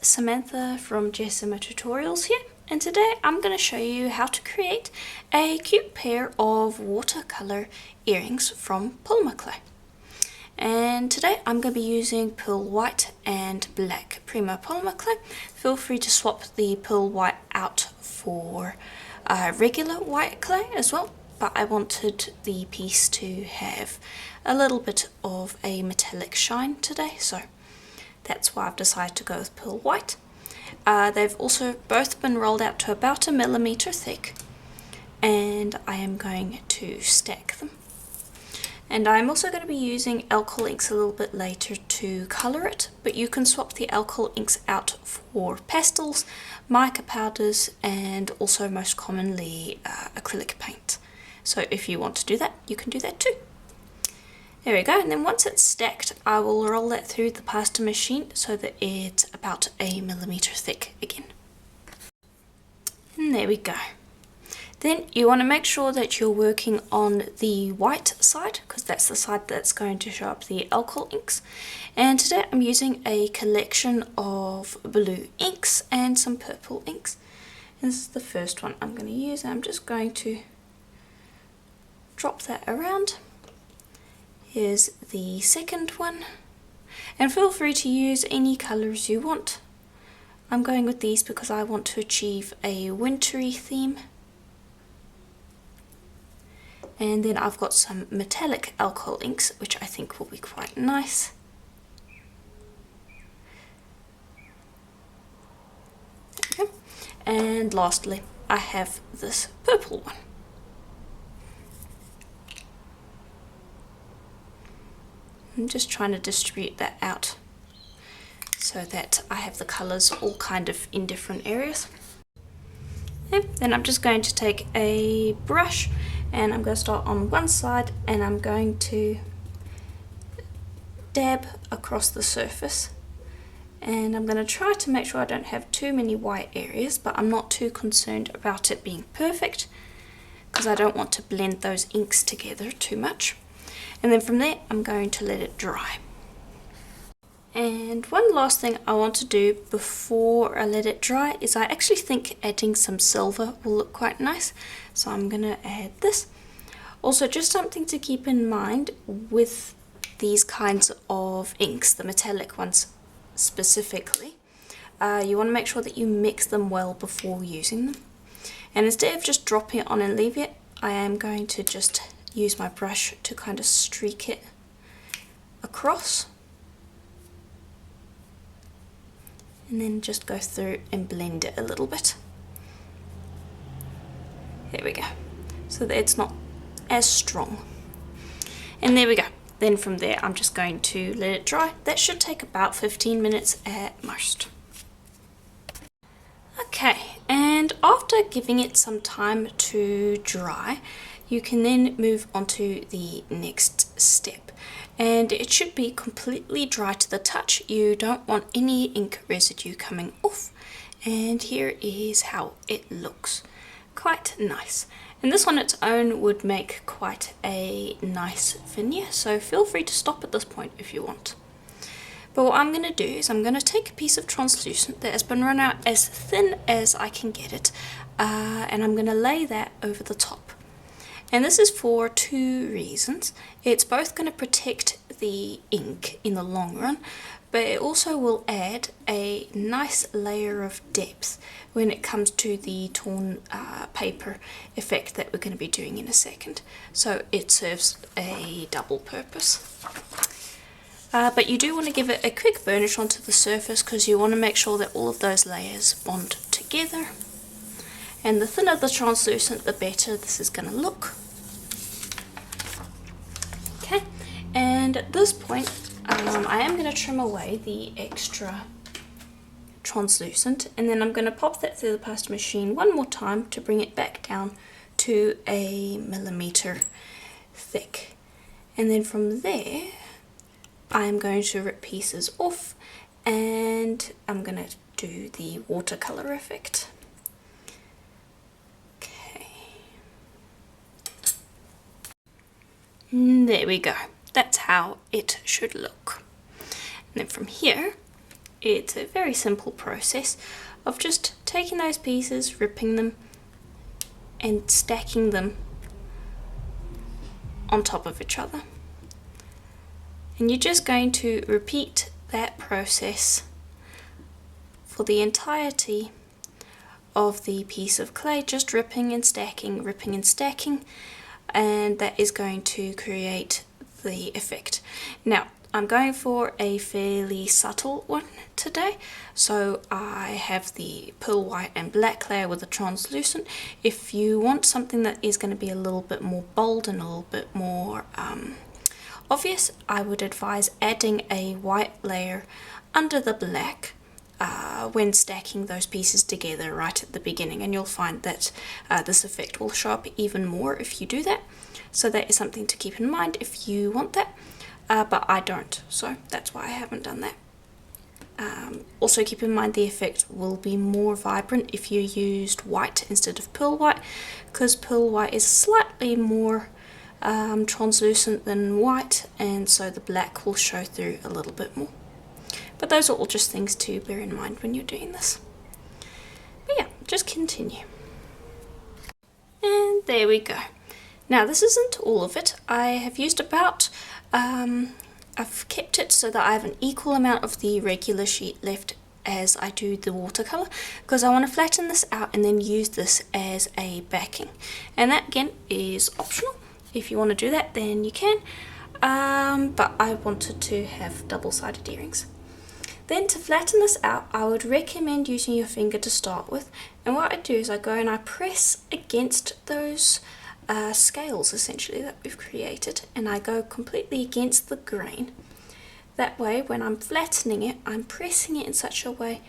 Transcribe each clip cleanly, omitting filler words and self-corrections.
Samantha from Jessima Tutorials here, and today I'm going to show you how to create a cute pair of watercolor earrings from polymer clay. And today I'm going to be using pearl white and black Primo polymer clay. Feel free to swap the pearl white out for regular white clay as well, but I wanted the piece to have a little bit of a metallic shine today, so that's why I've decided to go with pearl white. They've also both been rolled out to about 1mm thick, and I am going to stack them. And I'm also going to be using alcohol inks a little bit later to colour it, but you can swap the alcohol inks out for pastels, mica powders, and also most commonly acrylic paint. So if you want to do that, you can do that too. There we go, and then once it's stacked, I will roll that through the pasta machine so that it's about 1mm thick again. And there we go. Then you want to make sure that you're working on the white side, because that's the side that's going to show up the alcohol inks. And today I'm using a collection of blue inks and some purple inks. And this is the first one I'm going to use, and I'm just going to drop that around. Here's the second one, and feel free to use any colours you want. I'm going with these because I want to achieve a wintry theme. And then I've got some metallic alcohol inks, which I think will be quite nice. There we go. And lastly, I have this purple one. I'm just trying to distribute that out so that I have the colours all kind of in different areas. Yep. Then I'm just going to take a brush and I'm going to start on one side and I'm going to dab across the surface, and I'm going to try to make sure I don't have too many white areas, but I'm not too concerned about it being perfect because I don't want to blend those inks together too much. And then from there I'm going to let it dry. And one last thing I want to do before I let it dry is I actually think adding some silver will look quite nice, so I'm going to add this. Also, just something to keep in mind with these kinds of inks, the metallic ones specifically, you want to make sure that you mix them well before using them. And instead of just dropping it on and leaving it, I am going to just use my brush to kind of streak it across, and then just go through and blend it a little bit. There we go, so that it's not as strong. And there we go. Then from there I'm just going to let it dry. That should take about 15 minutes at most. Okay, and after giving it some time to dry, you can then move on to the next step, and it should be completely dry to the touch. You don't want any ink residue coming off, and here is how it looks. Quite nice, and this on its own would make quite a nice veneer, so feel free to stop at this point if you want. But what I'm going to do is I'm going to take a piece of translucent that has been run out as thin as I can get it, and I'm going to lay that over the top. And this is for two reasons. It's both going to protect the ink in the long run, but it also will add a nice layer of depth when it comes to the torn paper effect that we're going to be doing in a second. So it serves a double purpose. But you do want to give it a quick burnish onto the surface because you want to make sure that all of those layers bond together. And the thinner the translucent, the better this is going to look. Okay, and at this point I am going to trim away the extra translucent, and then I'm going to pop that through the pasta machine one more time to bring it back down to 1mm thick. And then from there I am going to rip pieces off, and I'm going to do the watercolor effect. There we go. That's how it should look. And then from here, it's a very simple process of just taking those pieces, ripping them and stacking them on top of each other. And you're just going to repeat that process for the entirety of the piece of clay, just ripping and stacking, and that is going to create the effect. Now, I'm going for a fairly subtle one today, so I have the pearl white and black layer with a translucent. If you want something that is going to be a little bit more bold and a little bit more obvious, I would advise adding a white layer under the black when stacking those pieces together right at the beginning, and you'll find that this effect will show up even more if you do that. So that is something to keep in mind if you want that, but I don't, so that's why I haven't done that. Also keep in mind the effect will be more vibrant if you used white instead of pearl white, because pearl white is slightly more translucent than white, and so the black will show through a little bit more. But those are all just things to bear in mind when you're doing this. But yeah, just continue. And there we go. Now this isn't all of it. I have used about, I've kept it so that I have an equal amount of the regular sheet left as I do the watercolor, because I want to flatten this out and then use this as a backing. And that again is optional. If you want to do that, then you can. But I wanted to have double-sided earrings. Then to flatten this out, I would recommend using your finger to start with, and what I do is I go and I press against those scales essentially that we've created, and I go completely against the grain. That way when I'm flattening it, I'm pressing it in such a way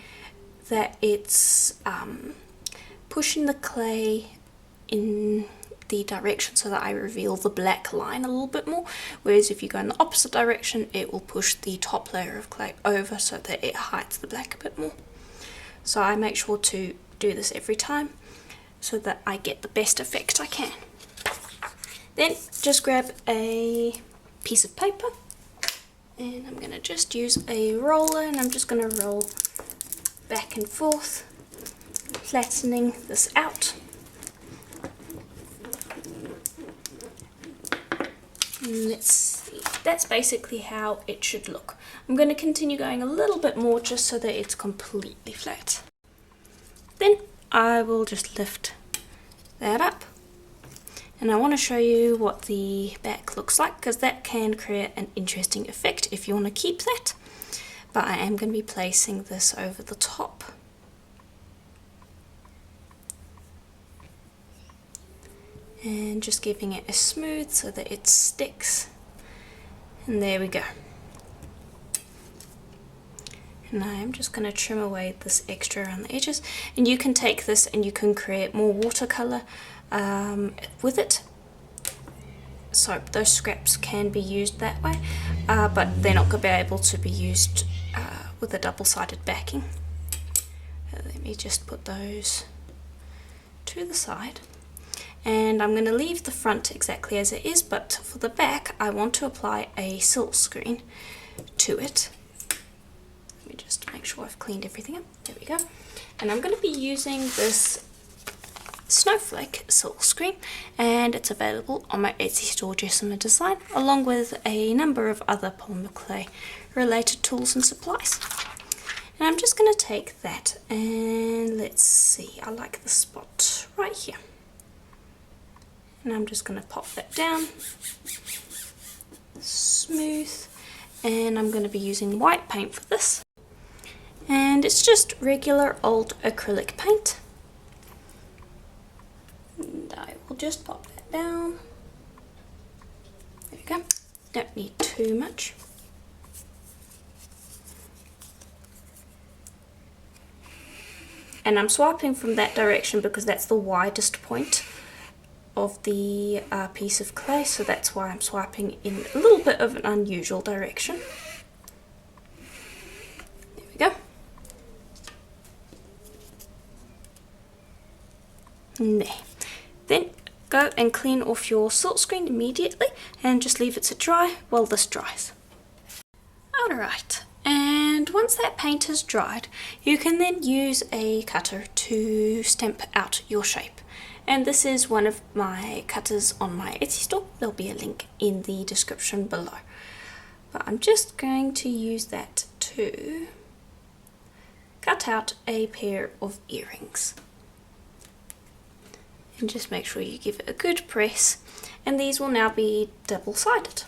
that it's pushing the clay in the direction so that I reveal the black line a little bit more, whereas if you go in the opposite direction, it will push the top layer of clay over so that it hides the black a bit more. So I make sure to do this every time so that I get the best effect I can. Then just grab a piece of paper, and I'm going to just use a roller, and I'm just going to roll back and forth, flattening this out. Let's see, that's basically how it should look. I'm going to continue going a little bit more just so that it's completely flat. Then I will just lift that up, and I want to show you what the back looks like, because that can create an interesting effect if you want to keep that. But I am going to be placing this over the top. And just giving it a smooth so that it sticks, and there we go. And I am just going to trim away this extra around the edges, and you can take this and you can create more watercolor with it. So those scraps can be used that way, but they're not going to be able to be used with a double-sided backing. Let me just put those to the side. And I'm going to leave the front exactly as it is, but for the back I want to apply a silk screen to it. Let me just make sure I've cleaned everything up. There we go. And I'm going to be using this snowflake silk screen, and it's available on my Etsy store, Jessima Design, along with a number of other polymer clay related tools and supplies. And I'm just going to take that, and let's see, I like the spot right here. And I'm just going to pop that down, smooth, and I'm going to be using white paint for this. And it's just regular old acrylic paint. And I will just pop that down. There we go. Don't need too much. And I'm swiping from that direction because that's the widest point of the piece of clay, so that's why I'm swiping in a little bit of an unusual direction. There we go. And there. Then go and clean off your silk screen immediately and just leave it to dry while this dries. Alright, and once that paint is dried, you can then use a cutter to stamp out your shape. And this is one of my cutters on my Etsy store. There'll be a link in the description below. But I'm just going to use that to cut out a pair of earrings. And just make sure you give it a good press. And these will now be double-sided.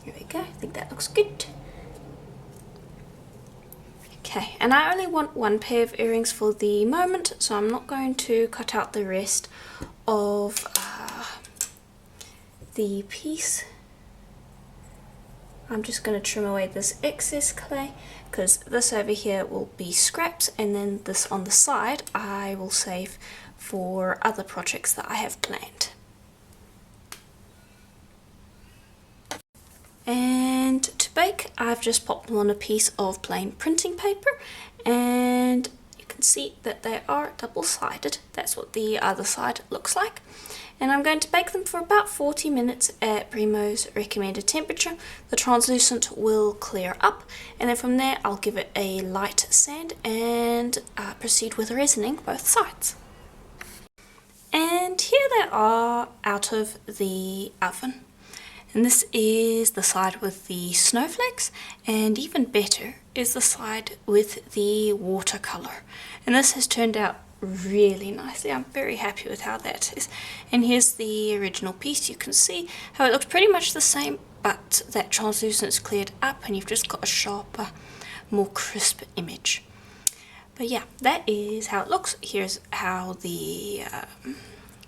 Here we go, I think that looks good. Okay, and I only want one pair of earrings for the moment, so I'm not going to cut out the rest of the piece. I'm just going to trim away this excess clay, because this over here will be scraps, and then this on the side I will save for other projects that I have planned. And to bake, I've just popped them on a piece of plain printing paper, and you can see that they are double-sided. That's what the other side looks like. And I'm going to bake them for about 40 minutes at Primo's recommended temperature. The translucent will clear up, and then from there I'll give it a light sand and proceed with resining both sides. And here they are out of the oven. And this is the side with the snowflakes, and even better is the side with the watercolor. And this has turned out really nicely. I'm very happy with how that is. And here's the original piece. You can see how it looks pretty much the same, but that translucence cleared up and you've just got a sharper, more crisp image. But yeah, that is how it looks. Here's how the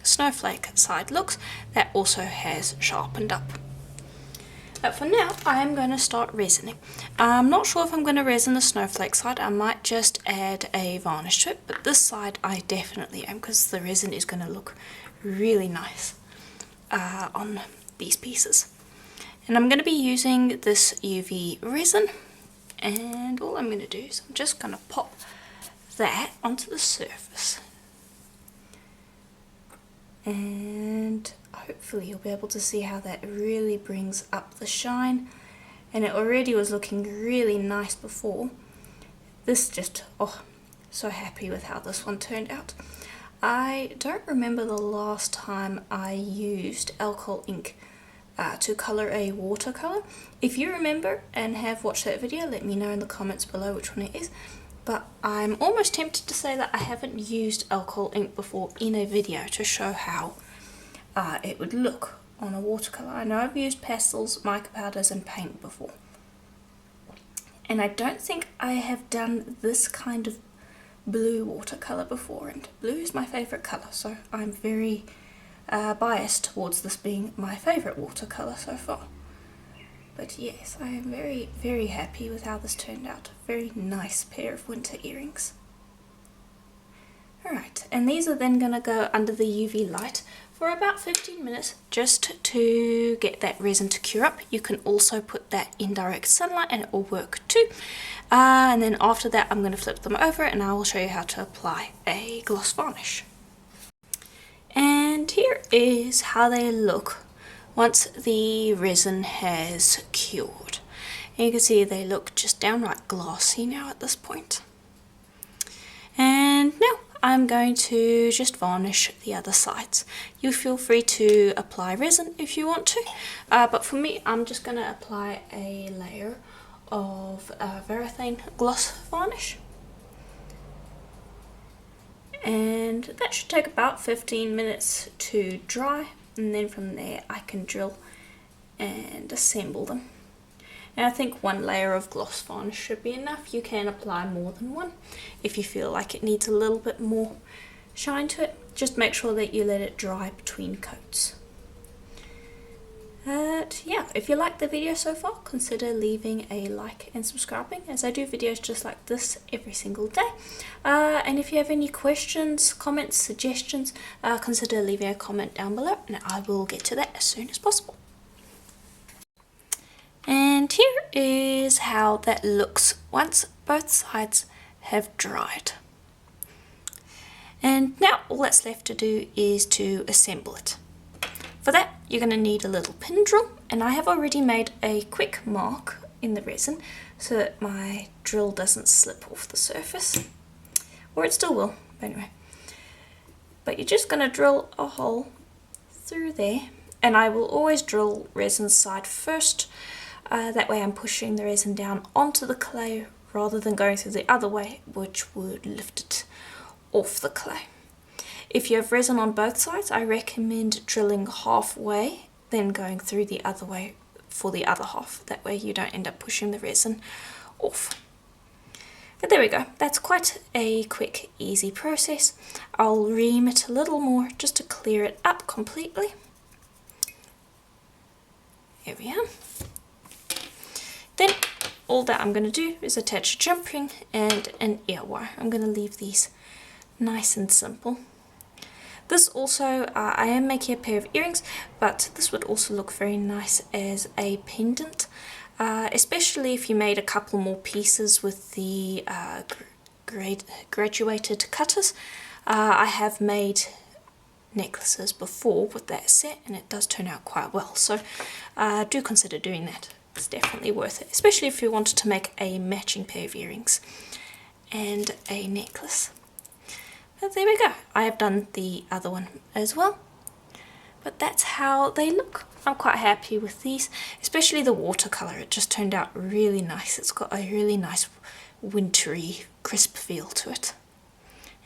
snowflake side looks. That also has sharpened up. But for now, I am going to start resining. I'm not sure if I'm going to resin the snowflake side. I might just add a varnish to it, but this side I definitely am, because the resin is going to look really nice on these pieces. And I'm going to be using this UV resin, and all I'm going to do is I'm just going to pop that onto the surface. And hopefully you'll be able to see how that really brings up the shine, and it already was looking really nice before. This just, oh, so happy with how this one turned out. I don't remember the last time I used alcohol ink to colour a watercolour. If you remember and have watched that video, let me know in the comments below which one it is. But I'm almost tempted to say that I haven't used alcohol ink before in a video to show how it would look on a watercolour. I know I've used pastels, mica powders and paint before. And I don't think I have done this kind of blue watercolour before, and blue is my favourite colour, so I'm very biased towards this being my favourite watercolour so far. But yes, I am very, very happy with how this turned out. Very nice pair of winter earrings. Alright, and these are then going to go under the UV light for about 15 minutes just to get that resin to cure up. You can also put that in direct sunlight and it will work too. And then after that I'm going to flip them over and I will show you how to apply a gloss varnish. And here is how they look once the resin has cured. And you can see they look just downright glossy now at this point. And now I'm going to just varnish the other sides. You feel free to apply resin if you want to, but for me I'm just going to apply a layer of Varnishing gloss varnish. And that should take about 15 minutes to dry, and then from there I can drill and assemble them. And I think one layer of gloss varnish should be enough. You can apply more than one if you feel like it needs a little bit more shine to it. Just make sure that you let it dry between coats. But yeah, if you liked the video so far, consider leaving a like and subscribing, as I do videos just like this every single day. And if you have any questions, comments, suggestions, consider leaving a comment down below and I will get to that as soon as possible. And here is how that looks once both sides have dried. And now all that's left to do is to assemble it. For that, you're going to need a little pin drill, and I have already made a quick mark in the resin so that my drill doesn't slip off the surface, or it still will, anyway. But you're just going to drill a hole through there, and I will always drill resin side first, that way I'm pushing the resin down onto the clay rather than going through the other way, which would lift it off the clay. If you have resin on both sides, I recommend drilling halfway, then going through the other way for the other half. That way you don't end up pushing the resin off. But there we go. That's quite a quick, easy process. I'll ream it a little more just to clear it up completely. Here we are. Then all that I'm going to do is attach a jump ring and an ear wire. I'm going to leave these nice and simple. This also, I am making a pair of earrings, but this would also look very nice as a pendant, especially if you made a couple more pieces with the graduated cutters. I have made necklaces before with that set, and it does turn out quite well, so do consider doing that. It's definitely worth it, especially if you wanted to make a matching pair of earrings and a necklace. But there we go. I have done the other one as well. But that's how they look. I'm quite happy with these, especially the watercolor. It just turned out really nice. It's got a really nice wintry, crisp feel to it.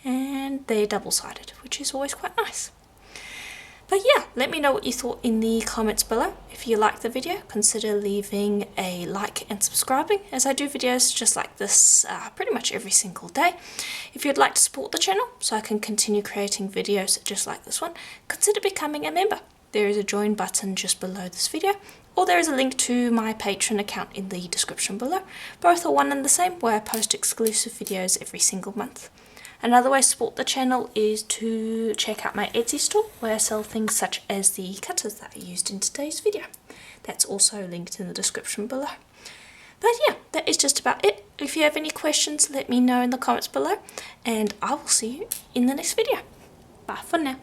And they're double-sided, which is always quite nice. But yeah, let me know what you thought in the comments below. If you liked the video, consider leaving a like and subscribing, as I do videos just like this pretty much every single day. If you'd like to support the channel so I can continue creating videos just like this one, consider becoming a member. There is a join button just below this video, or there is a link to my Patreon account in the description below. Both are one and the same, where I post exclusive videos every single month. Another way to support the channel is to check out my Etsy store, where I sell things such as the cutters that I used in today's video. That's also linked in the description below. But yeah, that is just about it. If you have any questions, let me know in the comments below, and I will see you in the next video. Bye for now.